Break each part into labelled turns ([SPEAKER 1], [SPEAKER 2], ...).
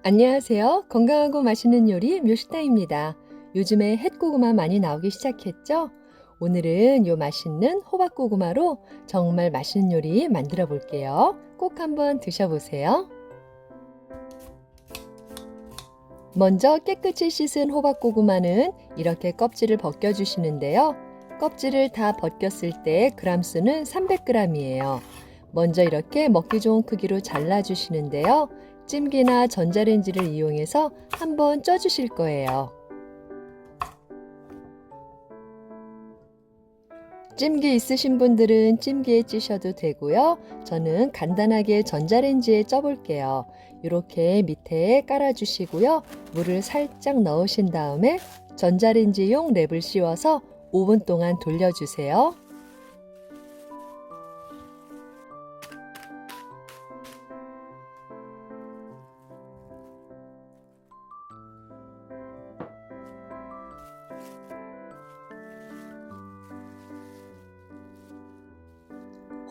[SPEAKER 1] 안녕하세요. 건강하고 맛있는 요리 묘식당입니다. 요즘에 햇고구마 많이 나오기 시작했죠? 오늘은 요 맛있는 호박고구마로 정말 맛있는 요리 만들어 볼게요. 꼭 한번 드셔보세요. 먼저 깨끗이 씻은 호박고구마는 이렇게 껍질을 벗겨주시는데요. 껍질을 다 벗겼을 때 그람수는 300g이에요. 먼저 이렇게 먹기 좋은 크기로 잘라주시는데요. 찜기나 전자레인지를 이용해서 한번 쪄주실 거예요. 찜기 있으신 분들은 찜기에 찌셔도 되고요. 저는 간단하게 전자레인지에 쪄볼게요. 이렇게 밑에 깔아주시고요. 물을 살짝 넣으신 다음에 전자레인지용 랩을 씌워서 5분 동안 돌려주세요.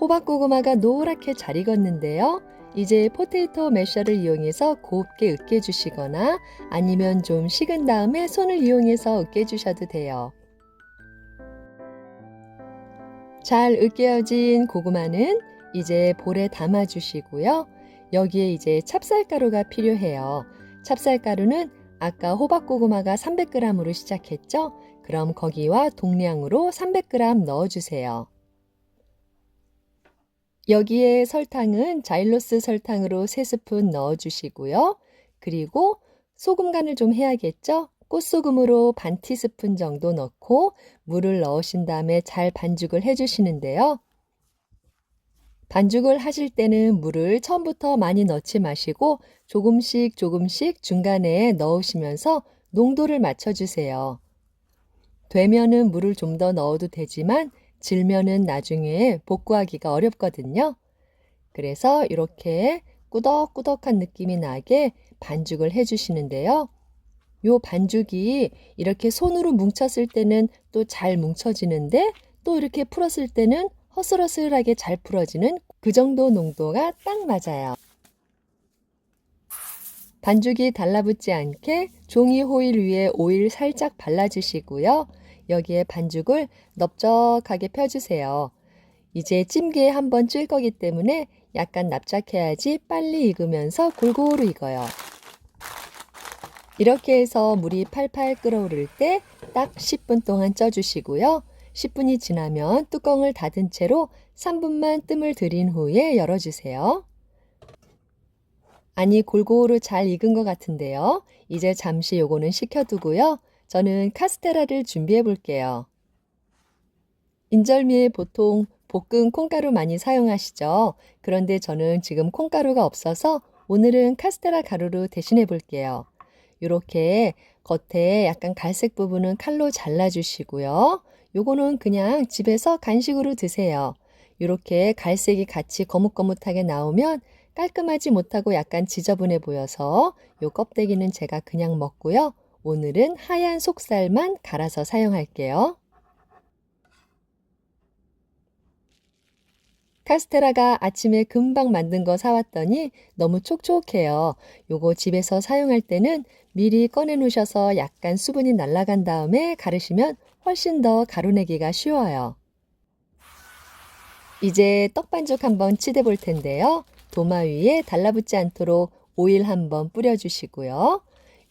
[SPEAKER 1] 호박고구마가 노랗게 잘 익었는데요. 이제 포테이토 매셔를 이용해서 곱게 으깨주시거나 아니면 좀 식은 다음에 손을 이용해서 으깨주셔도 돼요. 잘 으깨어진 고구마는 이제 볼에 담아주시고요. 여기에 이제 찹쌀가루가 필요해요. 찹쌀가루는 아까 호박고구마가 300g으로 시작했죠? 그럼 거기와 동량으로 300g 넣어주세요. 여기에 설탕은 자일로스 설탕으로 3스푼 넣어주시고요. 그리고 소금 간을 좀 해야겠죠? 꽃소금으로 반 티스푼 정도 넣고 물을 넣으신 다음에 잘 반죽을 해주시는데요. 반죽을 하실 때는 물을 처음부터 많이 넣지 마시고 조금씩 중간에 넣으시면서 농도를 맞춰주세요. 되면은 물을 좀 더 넣어도 되지만 질면은 나중에 복구하기가 어렵거든요. 그래서 이렇게 꾸덕꾸덕한 느낌이 나게 반죽을 해주시는데요. 요 반죽이 이렇게 손으로 뭉쳤을 때는 또 잘 뭉쳐지는데 또 이렇게 풀었을 때는 허슬허슬하게 잘 풀어지는 그 정도 농도가 딱 맞아요. 반죽이 달라붙지 않게 종이 호일 위에 오일 살짝 발라주시고요. 여기에 반죽을 넓적하게 펴주세요. 이제 찜기에 한번 찔 거기 때문에 약간 납작해야지 빨리 익으면서 골고루 익어요. 이렇게 해서 물이 팔팔 끓어오를 때 딱 10분 동안 쪄주시고요. 10분이 지나면 뚜껑을 닫은 채로 3분만 뜸을 들인 후에 열어주세요. 아니 골고루 잘 익은 것 같은데요. 이제 잠시 요거는 식혀두고요. 저는 카스테라를 준비해 볼게요. 인절미에 보통 볶은 콩가루 많이 사용하시죠? 그런데 저는 지금 콩가루가 없어서 오늘은 카스테라 가루로 대신해 볼게요. 이렇게 겉에 약간 갈색 부분은 칼로 잘라주시고요. 요거는 그냥 집에서 간식으로 드세요. 이렇게 갈색이 같이 거뭇거뭇하게 나오면 깔끔하지 못하고 약간 지저분해 보여서 요 껍데기는 제가 그냥 먹고요. 오늘은 하얀 속살만 갈아서 사용할게요. 카스테라가 아침에 금방 만든 거 사왔더니 너무 촉촉해요. 요거 집에서 사용할 때는 미리 꺼내 놓으셔서 약간 수분이 날아간 다음에 가르시면 훨씬 더 가루내기가 쉬워요. 이제 떡반죽 한번 치대 볼 텐데요. 도마 위에 달라붙지 않도록 오일 한번 뿌려주시고요.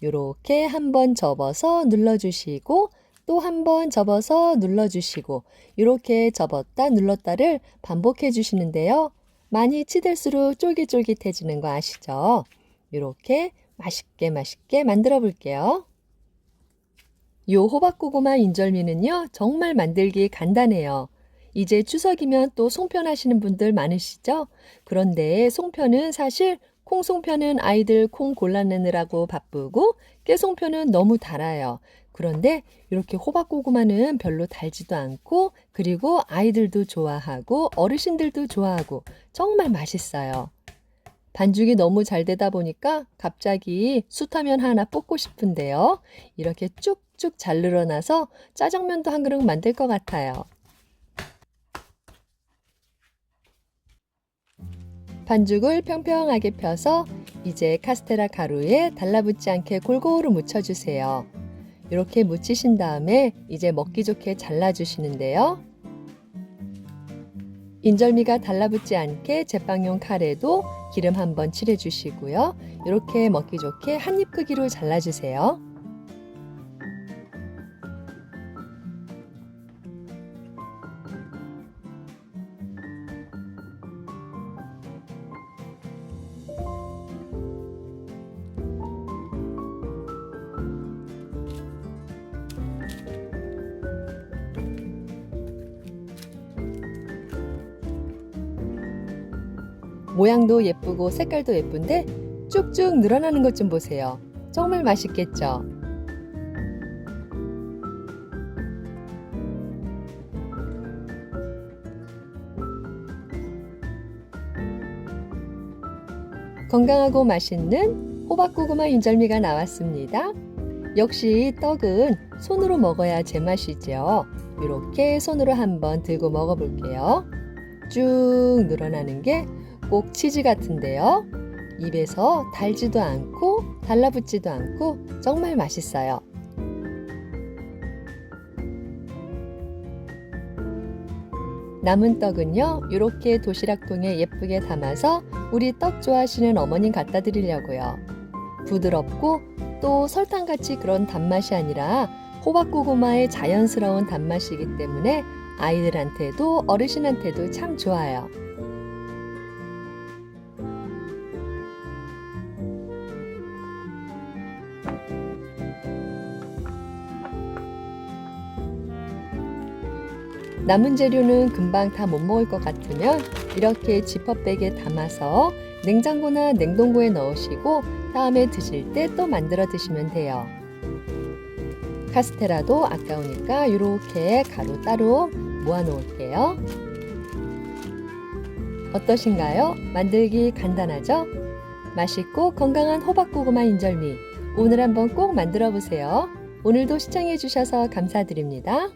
[SPEAKER 1] 요렇게 한번 접어서 눌러주시고 또 한 번 접어서 눌러주시고 이렇게 접었다 눌렀다를 반복해 주시는데요. 많이 치댈수록 쫄깃쫄깃해지는 거 아시죠? 이렇게 맛있게 만들어 볼게요. 요 호박고구마 인절미는요, 정말 만들기 간단해요. 이제 추석이면 또 송편 하시는 분들 많으시죠? 그런데 송편은 사실 콩송편은 아이들 콩 골라내느라고 바쁘고 깨송편은 너무 달아요. 그런데 이렇게 호박고구마는 별로 달지도 않고 그리고 아이들도 좋아하고 어르신들도 좋아하고 정말 맛있어요. 반죽이 너무 잘 되다 보니까 갑자기 숯하면 하나 뽑고 싶은데요. 이렇게 쭉쭉 잘 늘어나서 짜장면도 한 그릇 만들 것 같아요. 반죽을 평평하게 펴서 이제 카스테라 가루에 달라붙지 않게 골고루 묻혀주세요. 이렇게 묻히신 다음에 이제 먹기 좋게 잘라주시는데요. 인절미가 달라붙지 않게 제빵용 칼에도 기름 한번 칠해주시고요. 이렇게 먹기 좋게 한 입 크기로 잘라주세요. 모양도 예쁘고 색깔도 예쁜데 쭉쭉 늘어나는 것 좀 보세요. 정말 맛있겠죠? 건강하고 맛있는 호박고구마 인절미가 나왔습니다. 역시 떡은 손으로 먹어야 제맛이죠. 이렇게 손으로 한번 들고 먹어볼게요. 쭉 늘어나는 게 꼭 치즈 같은데요. 입에서 달지도 않고 달라붙지도 않고 정말 맛있어요. 남은 떡은요, 이렇게 도시락통에 예쁘게 담아서 우리 떡 좋아하시는 어머님 갖다 드리려고요. 부드럽고 또 설탕같이 그런 단맛이 아니라 호박고구마의 자연스러운 단맛이기 때문에 아이들한테도 어르신한테도 참 좋아요. 남은 재료는 금방 다 못 먹을 것 같으면 이렇게 지퍼백에 담아서 냉장고나 냉동고에 넣으시고 다음에 드실 때 또 만들어 드시면 돼요. 카스테라도 아까우니까 이렇게 가루 따로 모아 놓을게요. 어떠신가요? 만들기 간단하죠? 맛있고 건강한 호박고구마 인절미 오늘 한번 꼭 만들어 보세요. 오늘도 시청해 주셔서 감사드립니다.